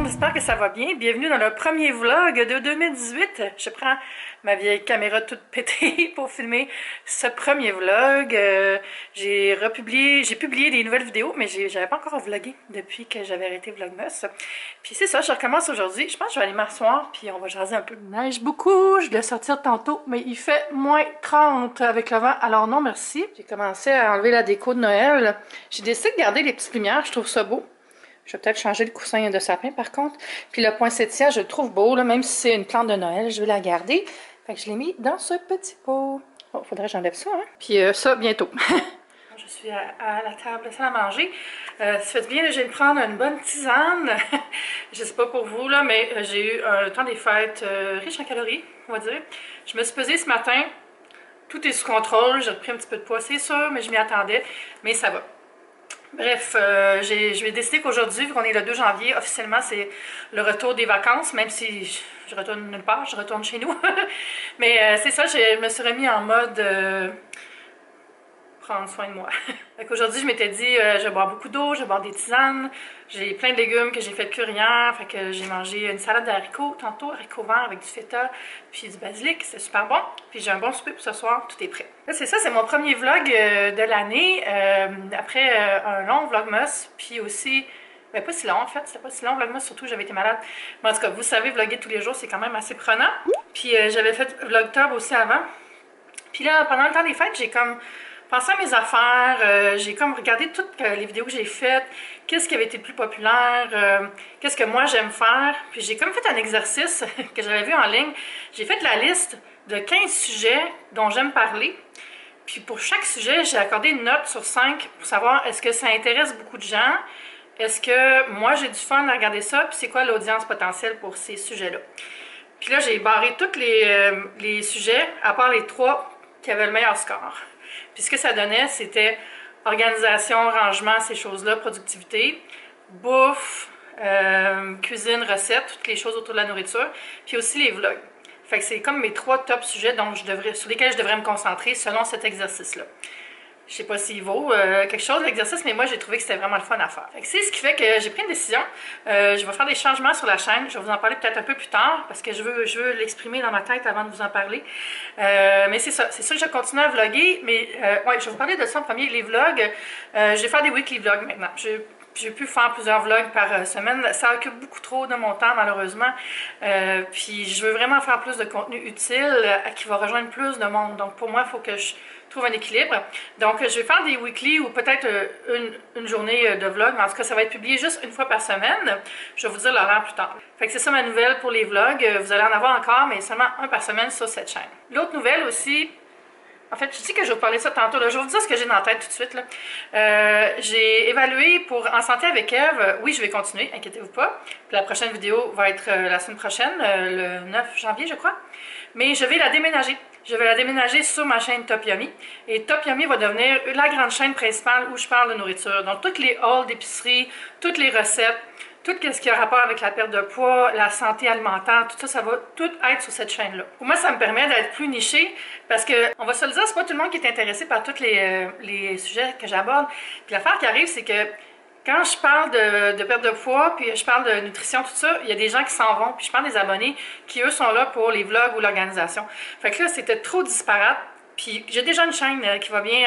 monde, j'espère que ça va bien. Bienvenue dans le premier vlog de 2018. Je prends ma vieille caméra toute pétée pour filmer ce premier vlog. J'ai publié des nouvelles vidéos, mais j'avais pas encore vlogué depuis que j'avais arrêté Vlogmas. Puis c'est ça, je recommence aujourd'hui. Je pense que je vais aller m'asseoir, puis on va jaser un peu. Il neige beaucoup, je dois sortir tantôt, mais il fait moins 30 avec le vent, alors non merci. J'ai commencé à enlever la déco de Noël. J'ai décidé de garder les petites lumières, je trouve ça beau. Je vais peut-être changer le coussin de sapin par contre. Puis le poinsettia, je le trouve beau, là, même si c'est une plante de Noël, je vais la garder. Fait que je l'ai mis dans ce petit pot. Oh, faudrait que j'enlève ça, hein. Puis ça, bientôt. Je suis à la table de salle à manger. Ça fait bien, je viens de prendre une bonne tisane. Je sais pas pour vous, là, mais j'ai eu un temps des fêtes riche en calories, on va dire. Je me suis pesée ce matin. Tout est sous contrôle. J'ai repris un petit peu de poids, c'est sûr, mais je m'y attendais. Mais ça va. Bref, je vais décider qu'aujourd'hui, vu qu'on est le 2 janvier, officiellement, c'est le retour des vacances, même si je retourne nulle part, je retourne chez nous. Mais c'est ça, je me suis remis en mode prendre soin de moi. Aujourd'hui, je m'étais dit, je vais boire beaucoup d'eau, je vais boire des tisanes, j'ai plein de légumes que j'ai fait cuire hier, fait que j'ai mangé une salade d'haricots tantôt, haricots verts avec du feta, puis du basilic, c'est super bon. Puis j'ai un bon souper pour ce soir, tout est prêt. Là, c'est ça, c'est mon premier vlog de l'année, après un long vlogmas, puis aussi... Ben, pas si long en fait, c'est pas si long vlogmas, surtout j'avais été malade. Mais en tout cas, vous savez, vlogger tous les jours, c'est quand même assez prenant. Puis j'avais fait Vlogtober aussi avant. Puis là, pendant le temps des fêtes, j'ai comme pensé à mes affaires, j'ai comme regardé toutes les vidéos que j'ai faites, qu'est-ce qui avait été le plus populaire, qu'est-ce que moi j'aime faire. Puis j'ai comme fait un exercice que j'avais vu en ligne. J'ai fait la liste de 15 sujets dont j'aime parler. Puis pour chaque sujet, j'ai accordé une note sur 5 pour savoir est-ce que ça intéresse beaucoup de gens, est-ce que moi j'ai du fun à regarder ça, puis c'est quoi l'audience potentielle pour ces sujets-là. Puis là, j'ai barré tous les sujets, à part les 3 qui avaient le meilleur score. Puis ce que ça donnait, c'était organisation, rangement, ces choses-là, productivité, bouffe, cuisine, recettes, toutes les choses autour de la nourriture, puis aussi les vlogs. Fait que c'est comme mes 3 top sujets sur lesquels je devrais me concentrer selon cet exercice-là. Je sais pas s'il vaut quelque chose l'exercice, mais moi j'ai trouvé que c'était vraiment le fun à faire. C'est ce qui fait que j'ai pris une décision. Je vais faire des changements sur la chaîne. Je vais vous en parler peut-être un peu plus tard parce que je veux l'exprimer dans ma tête avant de vous en parler. Mais c'est ça. C'est sûr que je continue à vlogger. Mais ouais, je vais vous parler de ça en premier. Les vlogs, je vais faire des weekly vlogs maintenant. J'ai pu faire plusieurs vlogs par semaine. Ça occupe beaucoup trop de mon temps, malheureusement. Puis je veux vraiment faire plus de contenu utile qui va rejoindre plus de monde. Donc pour moi, il faut que je trouve un équilibre. Donc je vais faire des weekly ou peut-être une journée de vlog. Mais en tout cas, ça va être publié juste une fois par semaine. Je vais vous dire l'horaire plus tard. Fait que c'est ça ma nouvelle pour les vlogs. Vous allez en avoir encore, mais seulement un par semaine sur cette chaîne. L'autre nouvelle aussi... En fait, je dis que je vais vous parler de ça tantôt. Là. Je vais vous dire ce que j'ai dans la tête tout de suite. J'ai évalué pour En santé avec Eve. Oui, je vais continuer, inquiétez-vous pas. Puis la prochaine vidéo va être la semaine prochaine, le 9 janvier, je crois. Mais je vais la déménager. Je vais la déménager sur ma chaîne Top Yummy. Et Top Yummy va devenir la grande chaîne principale où je parle de nourriture. Donc, toutes les hauls d'épicerie, toutes les recettes, tout ce qui a rapport avec la perte de poids, la santé alimentaire, tout ça, ça va tout être sur cette chaîne-là. Pour moi, ça me permet d'être plus niché parce que, on va se le dire, c'est pas tout le monde qui est intéressé par tous les sujets que j'aborde. Puis l'affaire qui arrive, c'est que quand je parle de perte de poids, puis je parle de nutrition, tout ça, il y a des gens qui s'en vont, puis je parle des abonnés qui, eux, sont là pour les vlogs ou l'organisation. Fait que là, c'était trop disparate. Puis j'ai déjà une chaîne qui va bien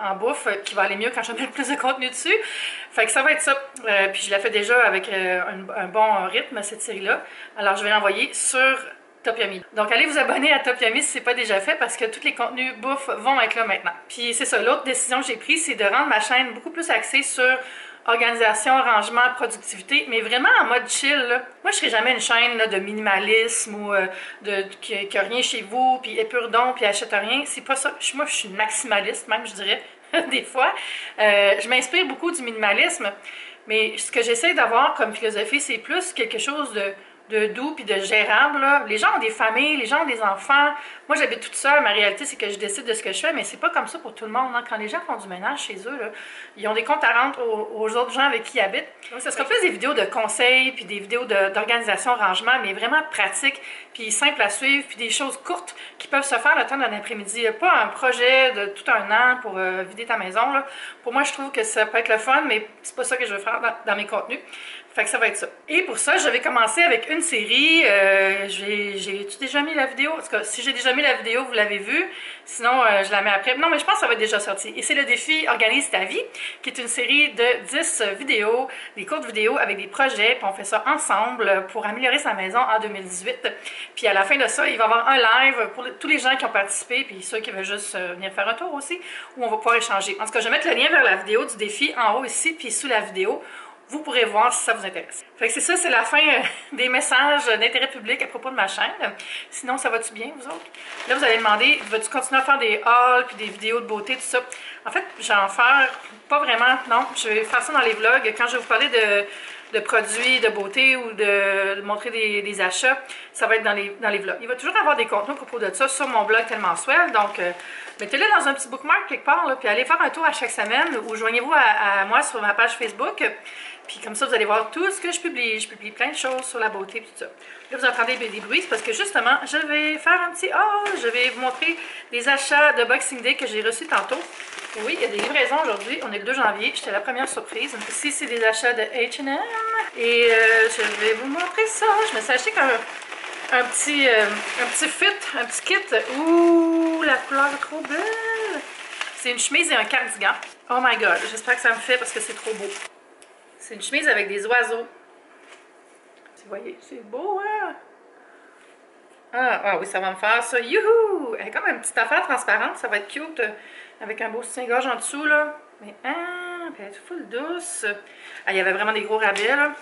en bouffe, qui va aller mieux quand je mets plus de contenu dessus. Fait que ça va être ça. Puis je la fais déjà avec un bon rythme, cette série-là. Alors je vais l'envoyer sur Top Yummy. Donc allez vous abonner à Top Yummy si ce n'est pas déjà fait parce que tous les contenus bouffe vont être là maintenant. Puis c'est ça, l'autre décision que j'ai prise, c'est de rendre ma chaîne beaucoup plus axée sur organisation, rangement, productivité, mais vraiment en mode chill. Là. Moi, je serai jamais une chaîne là, de minimalisme ou qui a rien chez vous, puis épure donc, puis achète rien. C'est pas ça. Moi, je suis une maximaliste, même, je dirais, des fois. Je m'inspire beaucoup du minimalisme, mais ce que j'essaie d'avoir comme philosophie, c'est plus quelque chose de doux puis de gérable. Là. Les gens ont des familles, les gens ont des enfants. Moi, j'habite toute seule. Ma réalité, c'est que je décide de ce que je fais, mais c'est pas comme ça pour tout le monde. Hein. Quand les gens font du ménage chez eux, là, ils ont des comptes à rendre aux autres gens avec qui ils habitent. Donc, ce sera plus des vidéos de conseils puis des vidéos d'organisation, rangement, mais vraiment pratiques puis simples à suivre puis des choses courtes qui peuvent se faire le temps d'un après-midi. Pas un projet de tout un an pour vider ta maison. Là. Pour moi, je trouve que ça peut être le fun, mais c'est pas ça que je veux faire dans mes contenus. Fait que ça va être ça. Et pour ça, je vais commencer avec une série. J'ai-tu déjà mis la vidéo? En tout cas, si j'ai déjà mis la vidéo, vous l'avez vue. Sinon, je la mets après. Non, mais je pense que ça va être déjà sorti. Et c'est le défi Organise ta vie, qui est une série de 10 vidéos, des courtes vidéos avec des projets. Puis on fait ça ensemble pour améliorer sa maison en 2018. Puis à la fin de ça, il va y avoir un live pour tous les gens qui ont participé, puis ceux qui veulent juste venir faire un tour aussi, où on va pouvoir échanger. En tout cas, je vais mettre le lien vers la vidéo du défi en haut ici, puis sous la vidéo. Vous pourrez voir si ça vous intéresse. Fait que c'est ça, c'est la fin des messages d'intérêt public à propos de ma chaîne. Sinon, ça va-tu bien, vous autres? Là, vous allez demander, vas-tu continuer à faire des hauls puis des vidéos de beauté, tout ça? En fait, je vais en faire pas vraiment, non. Je vais faire ça dans les vlogs. Quand je vais vous parler de produits de beauté ou de montrer des achats, ça va être dans les vlogs. Il va toujours avoir des contenus à propos de ça sur mon blog Tellement Swell. Donc, mettez-le dans un petit bookmark quelque part, là, puis allez faire un tour à chaque semaine ou joignez-vous à moi sur ma page Facebook. Puis comme ça, vous allez voir tout ce que je publie. Je publie plein de choses sur la beauté et tout ça. Là, vous entendez des bruits, parce que justement, je vais faire un petit haul. Je vais vous montrer des achats de Boxing Day que j'ai reçus tantôt. Et oui, il y a des livraisons aujourd'hui. On est le 2 janvier. J'étais la première surprise. Ici, c'est des achats de H&M. Et je vais vous montrer ça. Je me suis acheté un petit fit, un petit kit. Ouh, la couleur est trop belle. C'est une chemise et un cardigan. Oh my god, j'espère que ça me fait parce que c'est trop beau. C'est une chemise avec des oiseaux. Vous voyez, c'est beau, hein? Ah oui, ça va me faire ça. Youhou! Elle est comme une petite affaire transparente. Ça va être cute. Avec un beau soutien-gorge en dessous, là. Mais, elle est full douce. Ah, il y avait vraiment des gros rabais, là.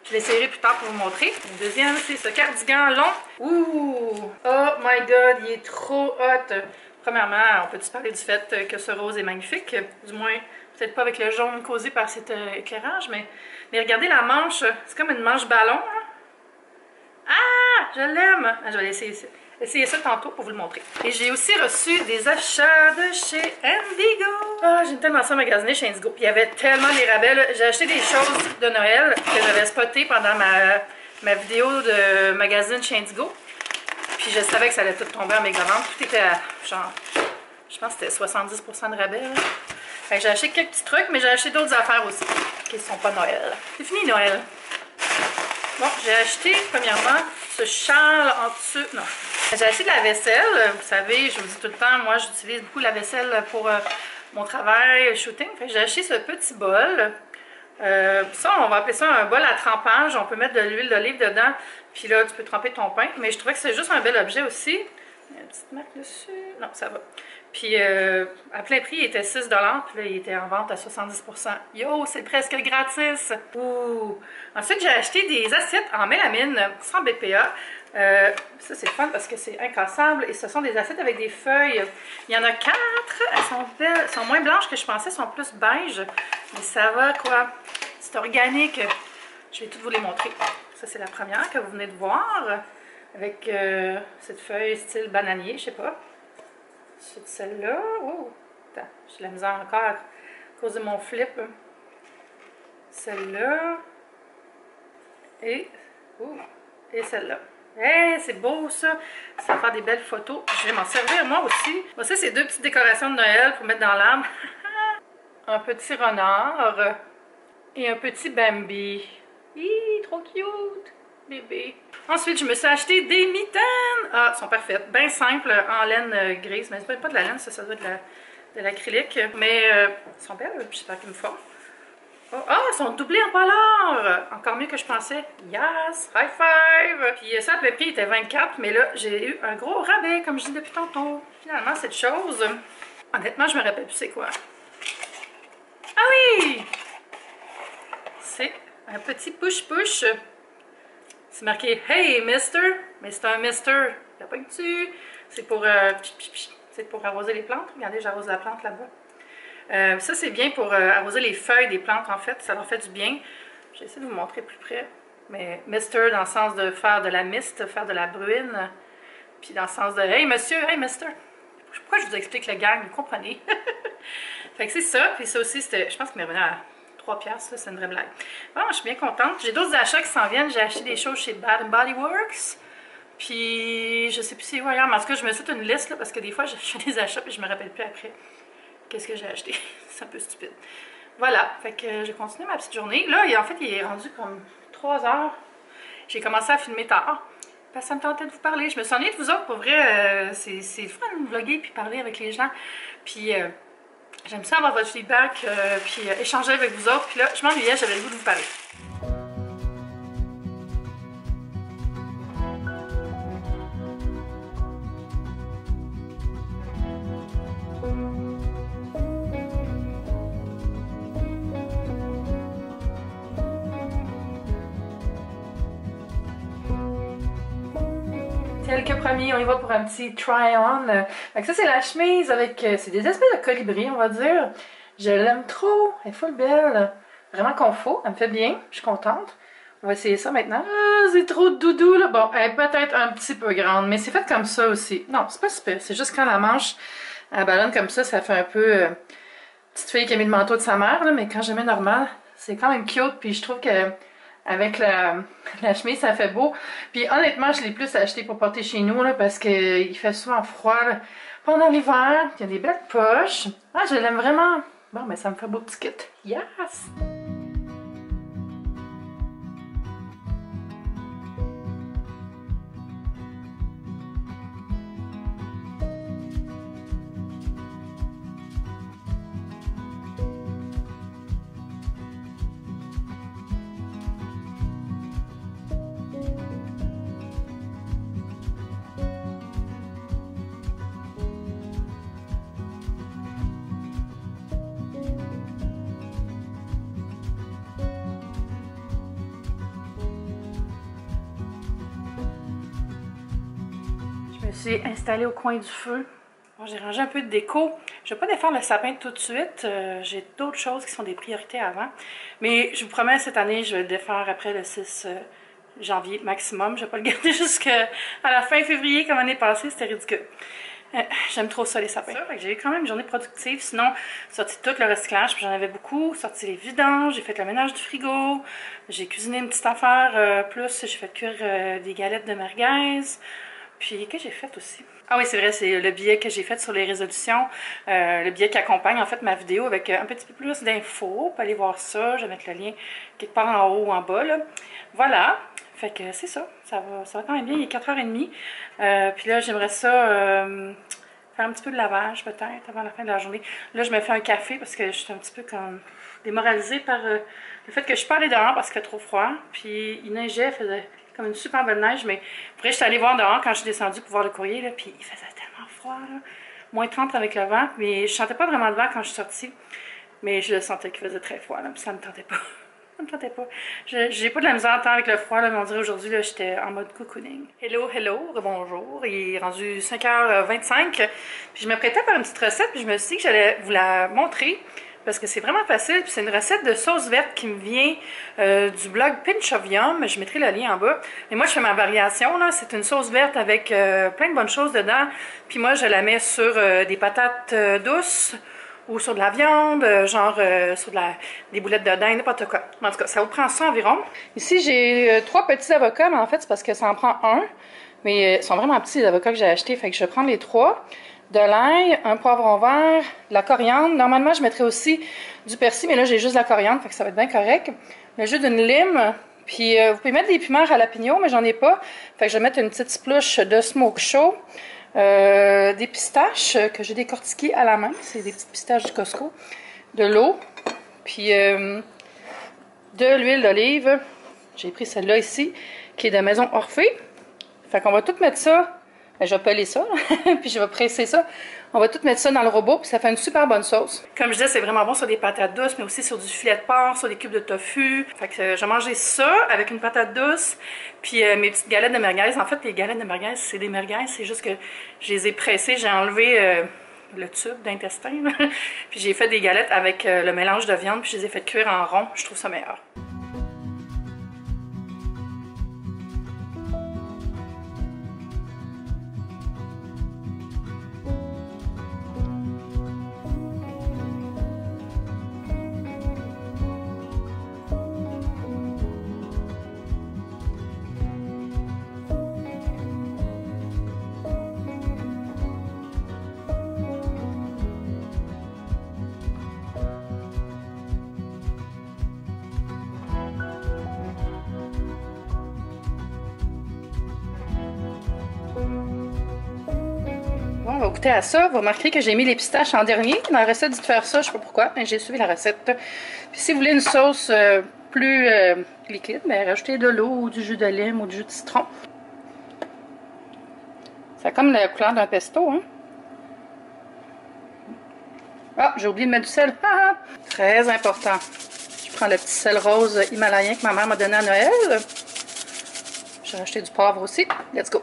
Je l'essayerai plus tard pour vous montrer. Le deuxième, c'est ce cardigan long. Ouh! Oh my god, il est trop hot! Premièrement, on peut-tu parler du fait que ce rose est magnifique? Du moins, peut-être pas avec le jaune causé par cet éclairage, mais regardez la manche. C'est comme une manche ballon. Hein? Ah! Je l'aime! Je vais essayer ça tantôt pour vous le montrer. Et j'ai aussi reçu des achats de chez Indigo. Ah, j'aime tellement ça magasiner chez Indigo. Puis il y avait tellement des rabais. J'ai acheté des choses de Noël que j'avais spotées pendant ma vidéo de magazine chez Indigo. Puis je savais que ça allait tout tomber en méga vente. Tout était à genre, je pense que c'était 70% de rabais. Fait que j'ai acheté quelques petits trucs, mais j'ai acheté d'autres affaires aussi qui ne sont pas Noël. C'est fini Noël. Bon, j'ai acheté premièrement ce châle en dessous. Non. J'ai acheté de la vaisselle. Vous savez, je vous dis tout le temps, moi j'utilise beaucoup la vaisselle pour mon travail, shooting. Fait que j'ai acheté ce petit bol. Ça, on va appeler ça un bol à trempage. On peut mettre de l'huile d'olive dedans. Puis là, tu peux tremper ton pain. Mais je trouvais que c'est juste un bel objet aussi. Il y a une petite marque dessus. Non, ça va. Puis à plein prix, il était 6 $. Puis là, il était en vente à 70 %. Yo, c'est presque gratis! Ouh! Ensuite, j'ai acheté des assiettes en mélamine sans BPA. Ça, c'est fun parce que c'est incassable. Et ce sont des assiettes avec des feuilles. Il y en a 4. Elles sont belles. Elles sont moins blanches que je pensais. Elles sont plus beige. Mais ça va, quoi. C'est organique. Je vais toutes vous les montrer. Ça, c'est la première que vous venez de voir. Avec cette feuille style bananier, je sais pas. C'est celle-là. Oh! Attends, j'ai la misère encore à cause de mon flip. Celle-là. Et celle-là. Hey, c'est beau ça! Ça va faire des belles photos. Je vais m'en servir moi aussi. Bon, ça, c'est 2 petites décorations de Noël pour mettre dans l'arbre. Un petit renard et un petit Bambi. Hi, trop cute! Bébé. Ensuite, je me suis acheté des mitaines. Ah, elles sont parfaites. Bien simples, en laine grise. Mais c'est pas de la laine, ça doit être de l'acrylique. Mais elles sont belles, j'espère qu'elles me font. Oh, elles sont doublées en polar! Encore mieux que je pensais. Yes! High five! Puis ça, le prix était 24, mais là, j'ai eu un gros rabais, comme je dis depuis tantôt. Finalement, cette chose, honnêtement, je me rappelle plus c'est quoi. Ah oui! C'est un petit push-push. C'est marqué « Hey, mister », mais c'est un mister. T'as pas que tu. C'est pour arroser les plantes. Regardez, j'arrose la plante là-bas. Ça, c'est bien pour arroser les feuilles des plantes, en fait. Ça leur fait du bien. Je vais essayer de vous montrer plus près. Mais mister dans le sens de faire de la mist, faire de la bruine. Puis dans le sens de « Hey, monsieur, hey, mister ». Pourquoi je vous explique le gang, vous comprenez? Fait que c'est ça. Puis ça aussi, c'était, je pense qu'il m'est revenu à 3 $, c'est une vraie blague. Bon, je suis bien contente. J'ai d'autres achats qui s'en viennent. J'ai acheté des choses chez Bath & Body Works. Puis, je sais plus c'est où ailleurs. Mais en tout cas, je me suis fait une liste, là, parce que des fois, je fais des achats et je me rappelle plus après qu'est-ce que j'ai acheté. C'est un peu stupide. Voilà, fait que j'ai continué ma petite journée. Là, en fait, il est rendu comme 3 heures. J'ai commencé à filmer tard. Parce que ça me tentait de vous parler. Je me suis ennuyée de vous autres, pour vrai. C'est fun de vlogger puis parler avec les gens. Puis j'aime ça avoir votre feedback, puis échanger avec vous autres. Puis là, je m'ennuyais, j'avais le goût de vous parler. Tel que promis, on y va pour un petit try-on. Ça, c'est la chemise avec... c'est des espèces de colibris, on va dire. Je l'aime trop. Elle est full belle. Vraiment confort. Elle me fait bien. Je suis contente. On va essayer ça maintenant. Ah, c'est trop doudou, là. Bon, elle est peut-être un petit peu grande, mais c'est fait comme ça aussi. Non, c'est pas super. C'est juste quand la manche, elle ballonne comme ça fait un peu... petite fille qui a mis le manteau de sa mère, là. Mais quand je mets normal, c'est quand même cute. Puis je trouve que... avec la chemise, ça fait beau. Puis honnêtement, je l'ai plus acheté pour porter chez nous là, parce qu'il fait souvent froid là, pendant l'hiver. Il y a des belles poches. Ah, je l'aime vraiment. Bon, mais ça me fait beau petit kit. Yes! Je me suis installée au coin du feu. Bon, j'ai rangé un peu de déco. Je ne vais pas défaire le sapin tout de suite. J'ai d'autres choses qui sont des priorités avant. Mais je vous promets, cette année, je vais le défaire après le 6 janvier maximum. Je ne vais pas le garder jusqu'à la fin février comme l'année passée. C'était ridicule. J'aime trop ça, les sapins. J'ai eu quand même une journée productive. Sinon, sorti tout le recyclage, puis j'en avais beaucoup. Sorti les vidanges, j'ai fait le ménage du frigo. J'ai cuisiné une petite affaire. Plus, j'ai fait cuire des galettes de merguez. Puis, qu'est-ce que j'ai fait aussi? Ah oui, c'est vrai, c'est le billet que j'ai fait sur les résolutions. Le billet qui accompagne en fait ma vidéo avec un petit peu plus d'infos. Vous pouvez aller voir ça. Je vais mettre le lien quelque part en haut ou en bas, là. Voilà. Fait que c'est ça. Ça va quand même bien. Il est 4h30. Puis là, j'aimerais ça faire un petit peu de lavage peut-être avant la fin de la journée. Là, je me fais un café parce que je suis un petit peu comme démoralisée par le fait que je suis pas allée dehors parce qu'il fait trop froid. Puis il neigeait, il faisait comme une super belle neige, mais après, je suis allée voir dehors quand je suis descendue pour voir le courrier, là, puis il faisait tellement froid, là. Moins 30 avec le vent, mais je sentais pas vraiment le vent quand je suis sortie, mais je le sentais qu'il faisait très froid, là, puis ça me tentait pas. Ça me tentait pas. J'ai pas de la misère tant avec le froid, là, mais on dirait aujourd'hui, là, j'étais en mode cocooning. Hello, hello, bonjour. Il est rendu 5h25, puis je me prêtais à faire une petite recette, puis je me suis dit que j'allais vous la montrer. Parce que c'est vraiment facile, puis c'est une recette de sauce verte qui me vient du blog Pinch of Yum. Je mettrai le lien en bas. Mais moi, je fais ma variation, là. C'est une sauce verte avec plein de bonnes choses dedans. Puis moi, je la mets sur des patates douces ou sur de la viande, genre sur des boulettes de dinde, n'importe quoi. En tout cas, ça vous prend ça environ. Ici, j'ai 3 petits avocats, mais en fait, c'est parce que ça en prend un. Mais ils sont vraiment petits, les avocats que j'ai achetés. Fait que je vais prendre les 3. De l'ail, un poivron vert, de la coriandre. Normalement, je mettrais aussi du persil, mais là, j'ai juste de la coriandre, fait que ça va être bien correct. Le jus d'une lime, puis vous pouvez mettre des piments jalapeno, mais j'en ai pas. Fait que je vais mettre une petite splouche de smoke show. Des pistaches que j'ai décortiquées à la main. C'est des petites pistaches du Costco. De l'eau, puis de l'huile d'olive. J'ai pris celle-là ici, qui est de Maison Orphée. Fait qu'on va tout mettre ça. Je vais peler ça, puis je vais presser ça. On va tout mettre ça dans le robot, puis ça fait une super bonne sauce. Comme je disais, c'est vraiment bon sur des patates douces, mais aussi sur du filet de porc, sur des cubes de tofu. Fait que je vais manger ça avec une patate douce, puis mes petites galettes de merguez. En fait, les galettes de merguez, c'est des merguez, c'est juste que je les ai pressées, j'ai enlevé le tube d'intestin, puis j'ai fait des galettes avec le mélange de viande, puis je les ai fait cuire en rond. Je trouve ça meilleur. on va goûter à ça. Vous remarquerez que j'ai mis les pistaches en dernier. Dans la recette, dit de faire ça, je sais pas pourquoi, mais j'ai suivi la recette. Puis si vous voulez une sauce plus liquide, ben, rajoutez de l'eau ou du jus de lime ou du jus de citron. Ça a comme la couleur d'un pesto, hein? Ah, j'ai oublié de mettre du sel. Très important. Je prends le petit sel rose himalayen que ma mère m'a donné à Noël. J'ai racheté du poivre aussi. Let's go!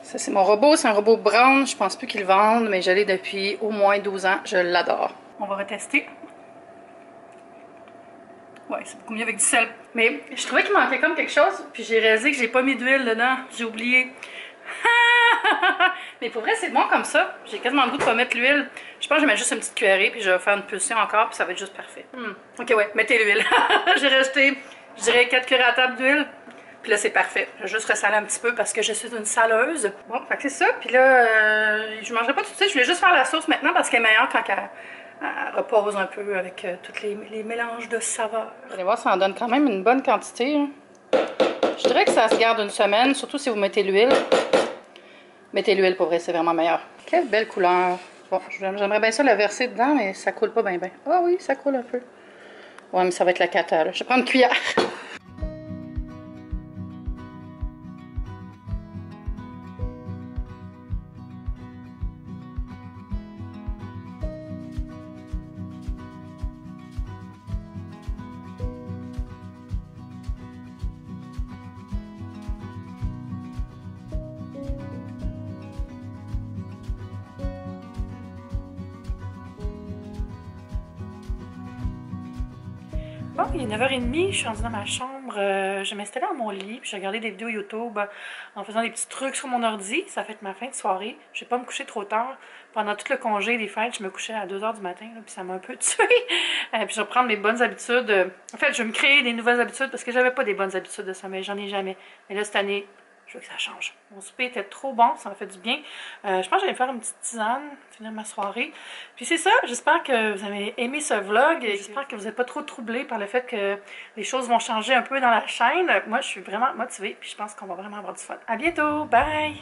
Ça, c'est mon robot. C'est un robot brown. Je pense plus qu'ils le vendent, mais je l'ai depuis au moins 12 ans. Je l'adore. On va retester. Ouais, c'est beaucoup mieux avec du sel. Mais je trouvais qu'il manquait comme quelque chose, puis j'ai réalisé que j'ai pas mis d'huile dedans. J'ai oublié. Mais pour vrai, c'est bon comme ça. J'ai quasiment le goût de pas mettre l'huile. Je pense que je vais mettre juste une petite cuillerée, puis je vais faire une pulsion encore, puis ça va être juste parfait. Ok, ouais, mettez l'huile. J'ai rajouté, je dirais, 4 cuillères à table d'huile. Puis là, c'est parfait. Je vais juste ressaler un petit peu parce que je suis une saleuse. Bon, fait que c'est ça. Puis là, je mangerai pas tout de suite. Je voulais juste faire la sauce maintenant parce qu'elle est meilleure quand elle repose un peu avec tous les mélanges de saveurs. Vous allez voir, ça en donne quand même une bonne quantité. Hein. Je dirais que ça se garde une semaine, surtout si vous mettez l'huile. Mettez l'huile pour vrai, c'est vraiment meilleur. Quelle belle couleur. Bon, j'aimerais bien ça la verser dedans, mais ça coule pas bien. Ah oui, ça coule un peu. Ouais, mais ça va être la cata, là. Je vais prendre une cuillère. Bon, il est 9h30, je suis rendue dans ma chambre. Je m'installais dans mon lit, puis j'ai regardé des vidéos YouTube en faisant des petits trucs sur mon ordi. Ça fait ma fin de soirée. Je vais pas me coucher trop tard. Pendant tout le congé des fêtes, je me couchais à 2h du matin, là, puis ça m'a un peu tuée. Puis je vais reprendre mes bonnes habitudes. En fait, je vais me créer des nouvelles habitudes parce que j'avais pas des bonnes habitudes de sommeil. J'en ai jamais. Mais là, cette année, je veux que ça change. Mon souper était trop bon, ça m'a fait du bien. Je pense que j'allais faire une petite tisane, finir ma soirée. Puis c'est ça, j'espère que vous avez aimé ce vlog. J'espère que vous n'êtes pas trop troublés par le fait que les choses vont changer un peu dans la chaîne. Moi, je suis vraiment motivée, puis je pense qu'on va vraiment avoir du fun. À bientôt, bye!